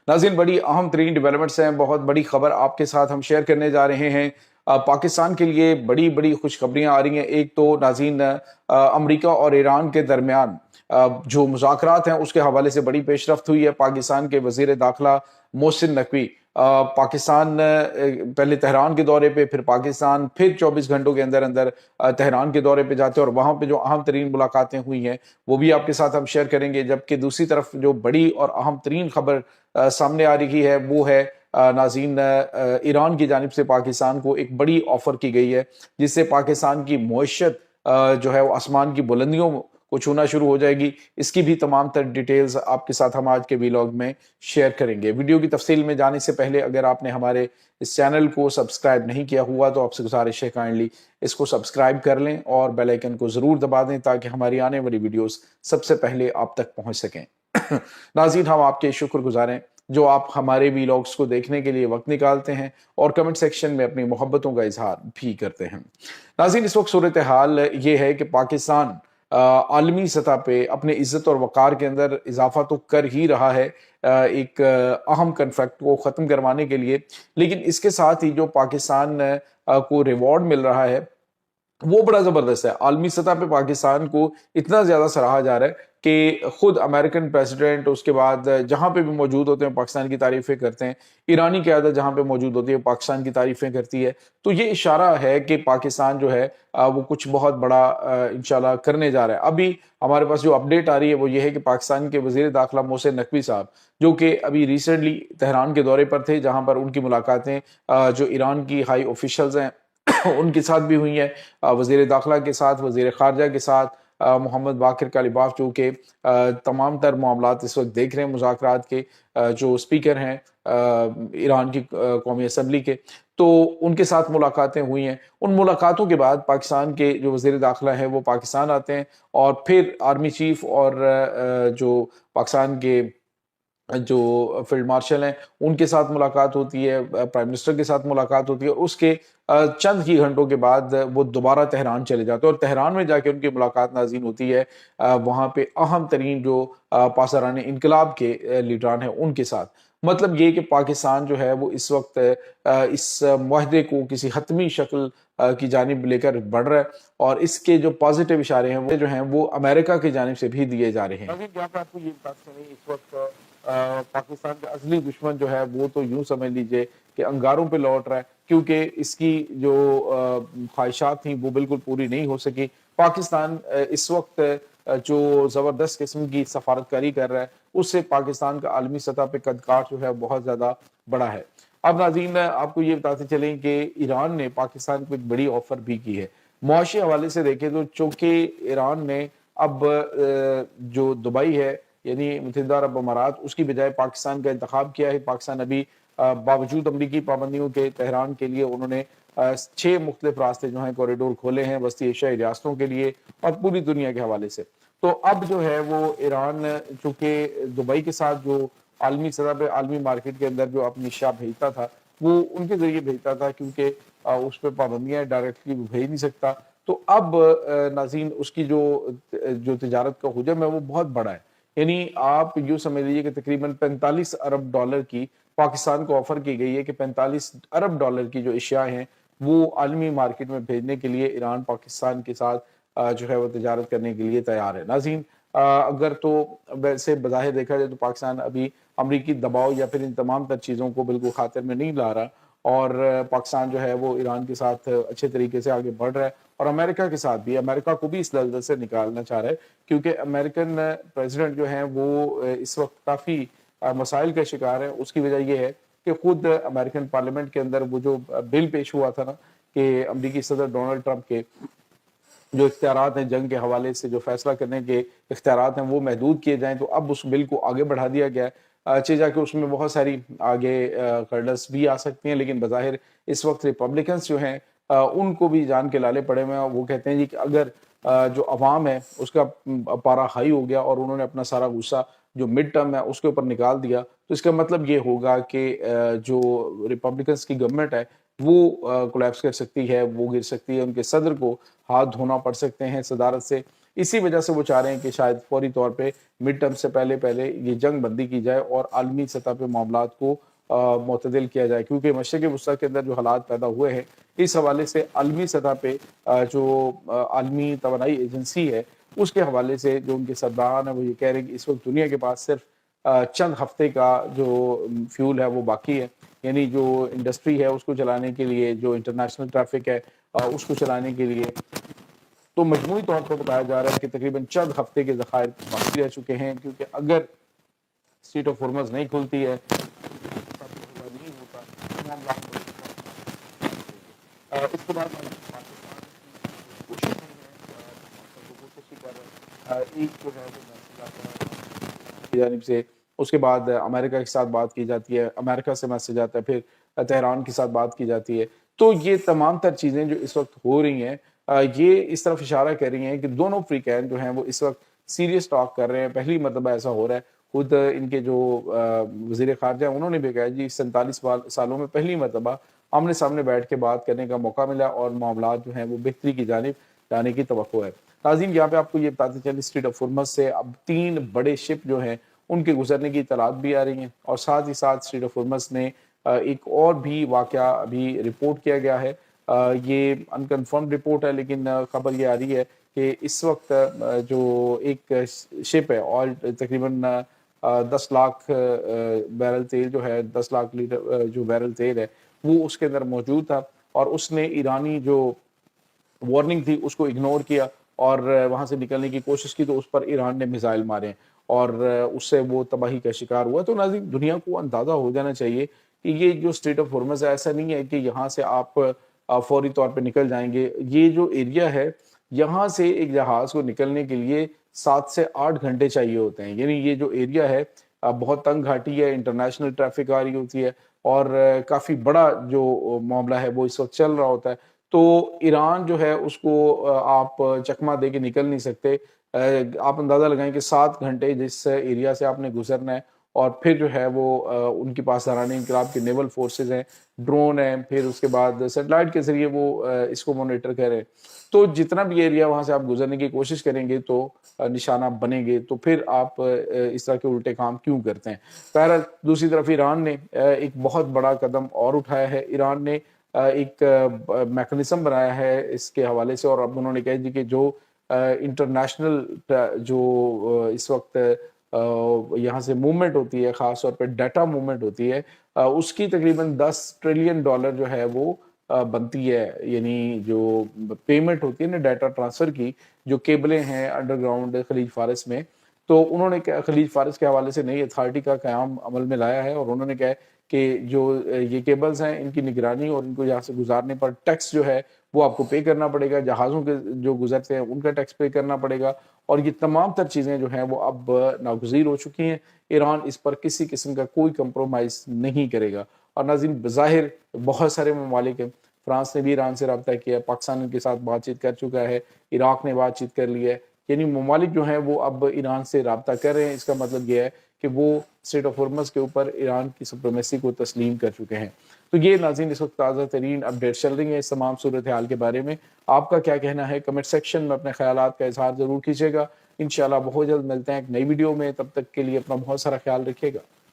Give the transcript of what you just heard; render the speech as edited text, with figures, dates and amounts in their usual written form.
नाज़रीन, बड़ी अहम तरीन डेवलपमेंट्स हैं, बहुत बड़ी खबर आपके साथ हम शेयर करने जा रहे हैं। पाकिस्तान के लिए बड़ी बड़ी खुशखबरियां आ रही हैं। एक तो नाज़रीन, अमरीका और ईरान के दरमियान जो मुज़ाकरात हैं उसके हवाले से बड़ी पेशरफ्त हुई है। पाकिस्तान के वज़ीर दाखिला मोहसिन नकवी पाकिस्तान पहले तेहरान के दौरे पे, फिर पाकिस्तान, फिर 24 घंटों के अंदर अंदर तेहरान के दौरे पे जाते हैं और वहाँ पे जो अहम तरीन मुलाकातें हुई हैं वो भी आपके साथ हम शेयर करेंगे। जबकि दूसरी तरफ जो बड़ी और अहम तरीन खबर सामने आ रही है वो है नाज़रीन, ईरान की जानिब से पाकिस्तान को एक बड़ी ऑफर की गई है जिससे पाकिस्तान की मईशत जो है वो आसमान की बुलंदियों को छूना शुरू हो जाएगी। इसकी भी तमाम तर डिटेल्स आपके साथ हम आज के वीलॉग में शेयर करेंगे। वीडियो की तफसील में जाने से पहले अगर आपने हमारे इस चैनल को सब्सक्राइब नहीं किया हुआ तो आपसे गुजारिश है काइंडली इसको सब्सक्राइब कर लें और बेल आइकन को जरूर दबा दें ताकि हमारी आने वाली वीडियोस सबसे पहले आप तक पहुंच सकें। नाज़रीन, हम आपके शुक्रगुजार हैं जो आप हमारे वीलॉग्स को देखने के लिए वक्त निकालते हैं और कमेंट सेक्शन में अपनी मोहब्बतों का इजहार भी करते हैं। नाज़रीन, इस वक्त सूरत हाल ये है कि पाकिस्तान आलमी सतह पे अपने इज्जत और वक़ार के अंदर इजाफा तो कर ही रहा है एक अहम कन्फ्लिक्ट को ख़त्म करवाने के लिए, लेकिन इसके साथ ही जो पाकिस्तान को रिवॉर्ड मिल रहा है वो बड़ा ज़बरदस्त है। आलमी सतह पे पाकिस्तान को इतना ज़्यादा सराहा जा रहा है कि खुद अमेरिकन प्रेसिडेंट, उसके बाद जहाँ पे भी मौजूद होते हैं पाकिस्तान की तारीफ़ें करते हैं, ईरानी क़यादत जहाँ पे मौजूद होती है पाकिस्तान की तारीफ़ें करती है। तो ये इशारा है कि पाकिस्तान जो है वो कुछ बहुत बड़ा इंशाल्लाह करने जा रहा है। अभी हमारे पास जो अपडेट आ रही है वो ये है कि पाकिस्तान के वज़ीर दाखिला मोहसिन नकवी साहब, जो कि अभी रिसेंटली तेहरान के दौरे पर थे, जहाँ पर उनकी मुलाकातें जो ईरान की हाई ऑफिशल्स हैं उनके साथ भी हुई है, वज़ीर दाखिला के साथ, वज़ीर ख़ारजा के साथ, मोहम्मद बाकिर कालिबाफ जो कि तमाम तर मामलात इस वक्त देख रहे हैं मुज़ाकरात के, जो स्पीकर हैं ईरान की कौमी असम्बली के, तो उनके साथ मुलाकातें हुई हैं। उन मुलाकातों के बाद पाकिस्तान के जो वज़ीर दाखिला हैं वो पाकिस्तान आते हैं और फिर आर्मी चीफ और जो पाकिस्तान के जो फील्ड मार्शल हैं उनके साथ मुलाकात होती है, प्राइम मिनिस्टर के साथ मुलाकात होती है और उसके चंद ही घंटों के बाद वो दोबारा तेहरान चले जाते हैं और तेहरान में जाके उनकी मुलाकात नाज़रीन होती है वहाँ पे अहम तरीन जो पासरान इनकलाब के लीडरान हैं उनके साथ। मतलब ये कि पाकिस्तान जो है वो इस वक्त इस मुआहदे को किसी हतमी शक्ल की जानिब लेकर बढ़ रहा है और इसके जो पॉजिटिव इशारे हैं वो जो हैं वो अमेरिका की जानिब से भी दिए जा रहे हैं। अभी यहाँ पर आपको ये बात सुनी, इस वक्त पाकिस्तान का असली दुश्मन जो है वो तो यूं समझ लीजिए कि अंगारों पे लौट रहा है, क्योंकि इसकी जो ख्वाहिशात थी वो बिल्कुल पूरी नहीं हो सकी। पाकिस्तान इस वक्त जो ज़बरदस्त किस्म की सफारतकारी कर रहा है उससे पाकिस्तान का आलमी सतह पे कदकाठ जो है बहुत ज़्यादा बड़ा है। अब नाज़रीन, आपको ये बताते चलें कि ईरान ने पाकिस्तान को एक बड़ी ऑफर भी की है। मुआशी हवाले से देखें तो चूंकि ईरान ने अब जो दुबई है यानी मुत्तहिदा अरब अमारात, उसकी बजाय पाकिस्तान का इंतखाब किया है। पाकिस्तान अभी बावजूद अमरीकी पाबंदियों के तेहरान के लिए उन्होंने 6 मुख्तलिफ रास्ते जो हैं कॉरिडोर खोले हैं वस्ती एशियाई रियासतों के लिए और पूरी दुनिया के हवाले से। तो अब जो है वो ईरान चूंकि दुबई के साथ जो आलमी सतह पे आलमी मार्केट के अंदर जो अपनी अशिया भेजता था वो उनके जरिए भेजता था, क्योंकि उस पर पाबंदियाँ डायरेक्टली भेज नहीं सकता। तो अब नाज़रीन उसकी जो जो तिजारत का हुजम है वो बहुत बड़ा है। यानी आप यूँ समझ लीजिए कि तकरीबन 45 अरब डॉलर की पाकिस्तान को ऑफर की गई है कि 45 अरब डॉलर की जो अशिया हैं वो आलमी मार्केट में भेजने के लिए ईरान पाकिस्तान के साथ जो है वो तिजारत करने के लिए तैयार है। नाज़रीन, अगर तो वैसे बज़ाहिर देखा जाए तो पाकिस्तान अभी अमरीकी दबाव या फिर इन तमाम तर चीज़ों को बिल्कुल खातिर में नहीं ला रहा और पाकिस्तान जो है वो ईरान के साथ अच्छे तरीके से आगे बढ़ रहा है और अमेरिका के साथ भी, अमेरिका को भी इस दलदल से निकालना चाह रहा है, क्योंकि अमेरिकन प्रेसिडेंट जो हैं वो इस वक्त काफ़ी मसाइल का शिकार है। उसकी वजह यह है कि खुद अमेरिकन पार्लियामेंट के अंदर वो जो बिल पेश हुआ था ना कि अमरीकी सदर डोनाल्ड ट्रंप के जो इख्तियारात हैं जंग के हवाले से, जो फैसला करने के इख्तियारात हैं वो महदूद किए जाएं, तो अब उस बिल को आगे बढ़ा दिया गया है। अच्छे जाके उसमें बहुत सारी आगे हर्डल्स भी आ सकती हैं, लेकिन बज़ाहिर इस वक्त रिपब्लिकन्स जो हैं उनको भी जान के लाले पड़े हुए हैं। वो कहते हैं जी कि अगर जो अवाम है उसका पारा हाई हो गया और उन्होंने अपना सारा गुस्सा जो मिड टर्म है उसके ऊपर निकाल दिया, तो इसका मतलब ये होगा कि जो रिपब्लिकन्स की गवर्नमेंट है वो कोलैप्स कर सकती है, वो गिर सकती है, उनके सदर को हाथ धोना पड़ सकते हैं सदारत से। इसी वजह से वो चाह रहे हैं कि शायद फौरी तौर पे मिड टर्म से पहले पहले ये जंग बंदी की जाए और आलमी सतह पे मामलात को मुतदिल किया जाए, क्योंकि मशरक़ वस्ती के अंदर जो हालात पैदा हुए हैं, इस हवाले से आलमी सतह पे जो आलमी तवानाई एजेंसी है उसके हवाले से जो उनके सरबराहान है वो ये कह रहे हैं कि इस वक्त दुनिया के पास सिर्फ चंद हफ्ते का जो फ्यूल है वो बाकी है, यानी जो इंडस्ट्री है उसको चलाने के लिए, जो इंटरनेशनल ट्रैफिक है उसको चलाने के लिए। तो मजमूई तौर पर बताया जा रहा है कि तकरीबन चंद हफ्ते के ज़खायर बाकी रह चुके हैं, क्योंकि अगर स्ट्रेट ऑफ हॉर्मज़ नहीं खुलती है नहीं होता तो मामला इसके बाद एक जो है की जानिब से, उसके बाद अमेरिका के साथ बात की जाती है, अमेरिका से मैसेज आता है, फिर तेहरान के साथ बात की जाती है। तो ये तमाम तर चीज़ें जो इस वक्त हो रही हैं ये इस तरफ इशारा कर रही हैं कि दोनों अफ्रीकैन जो हैं वो इस वक्त सीरियस टॉक कर रहे हैं। पहली मरतबा ऐसा हो रहा है, खुद इनके जो वज़ीर ख़ारजा हैं उन्होंने भी कहा जी 47 सालों में पहली मरतबा आमने सामने बैठ के बात करने का मौका मिला और मामलात जो हैं वो बेहतरी की जानिब जाने की तवक्को है। नाज़रीन, यहाँ पे आपको ये बताते चलें स्ट्रेट ऑफ हॉर्मज़ से अब 3 बड़े शिप जो हैं उनके गुजरने की इत्तलात भी आ रही हैं और साथ ही साथ स्ट्रेट ऑफ हॉर्मज़ में एक और भी वाक़या अभी रिपोर्ट किया गया है। ये अनकन्फर्म्ड रिपोर्ट है, लेकिन खबर ये आ रही है कि इस वक्त जो एक शिप है ऑयल तकरीबन 10 लाख बैरल तेल जो है 10 लाख लीटर जो बैरल तेल है वो उसके अंदर मौजूद था और उसने ईरानी जो वार्निंग थी उसको इग्नोर किया और वहाँ से निकलने की कोशिश की, तो उस पर ईरान ने मिसाइल मारे और उससे वो तबाही का शिकार हुआ। तो नाज़रीन, दुनिया को अंदाज़ा हो जाना चाहिए कि ये जो स्ट्रेट ऑफ हॉर्मज़ है ऐसा नहीं है कि यहाँ से आप फौरी तौर पे निकल जाएंगे। ये जो एरिया है यहाँ से एक जहाज़ को निकलने के लिए 7 से 8 घंटे चाहिए होते हैं, यानी ये जो एरिया है बहुत तंग घाटी है, इंटरनेशनल ट्रैफिक आ रही होती है और काफ़ी बड़ा जो मामला है वो इस वक्त चल रहा होता है। तो ईरान जो है उसको आप चकमा दे के निकल नहीं सकते। आप अंदाज़ा लगाएं कि 7 घंटे जिस एरिया से आपने गुजरना है और फिर जो है वो उनके पास दौरान इंकलाब के नेवल फोर्सेस हैं, ड्रोन हैं, फिर उसके बाद सैटेलाइट के ज़रिए वो इसको मॉनिटर कर रहे हैं। तो जितना भी एरिया वहाँ से आप गुजरने की कोशिश करेंगे तो निशाना बनेंगे, तो फिर आप इस तरह के उल्टे काम क्यों करते हैं। बहरहाल दूसरी तरफ ईरान ने एक बहुत बड़ा कदम और उठाया है। ईरान ने एक मैकेनिज्म बनाया है इसके हवाले से और अब उन्होंने कहा जी कि जो इंटरनेशनल जो इस वक्त यहाँ से मूवमेंट होती है, ख़ास तौर पे डाटा मूवमेंट होती है, उसकी तकरीबन 10 ट्रिलियन डॉलर जो है वो बनती है, यानी जो पेमेंट होती है ना डाटा ट्रांसफ़र की, जो केबलें हैं अंडरग्राउंड खलीज फ़ारस में, तो उन्होंने खलीज फ़ारस के हवाले से नई अथॉरिटी का क़याम अमल में लाया है और उन्होंने कहा है कि जो ये केबल्स हैं इनकी निगरानी और इनको यहाँ से गुजारने पर टैक्स जो है वो आपको पे करना पड़ेगा, जहाज़ों के जो गुजरते हैं उनका टैक्स पे करना पड़ेगा और ये तमाम तर चीज़ें जो हैं वो अब नागुज़ीर हो चुकी हैं। ईरान इस पर किसी किस्म का कोई कंप्रोमाइज़ नहीं करेगा और नाज़रीन, बज़ाहिर बहुत सारे ममालिक हैं, फ्रांस ने भी ईरान से रब्ता किया, पाकिस्तान के साथ बातचीत कर चुका है, इराक ने बातचीत कर ली है, यानी ममालिक जो हैं वो अब ईरान से रब्ता कर रहे हैं। इसका मतलब ये है कि वो स्ट्रेट ऑफ हॉर्मज़ के ऊपर ईरान की सुप्रीमेसी को तस्लीम कर चुके हैं। तो ये नाज़रीन इस वक्त ताज़ा तरीन अपडेट चल रही है इस तमाम सूरत हाल के बारे में। आपका क्या कहना है कमेंट सेक्शन में अपने ख़यालात का इज़हार ज़रूर कीजिएगा। इंशाअल्लाह बहुत जल्द मिलते हैं एक नई वीडियो में, तब तक के लिए अपना बहुत सारा ख्याल रखिएगा।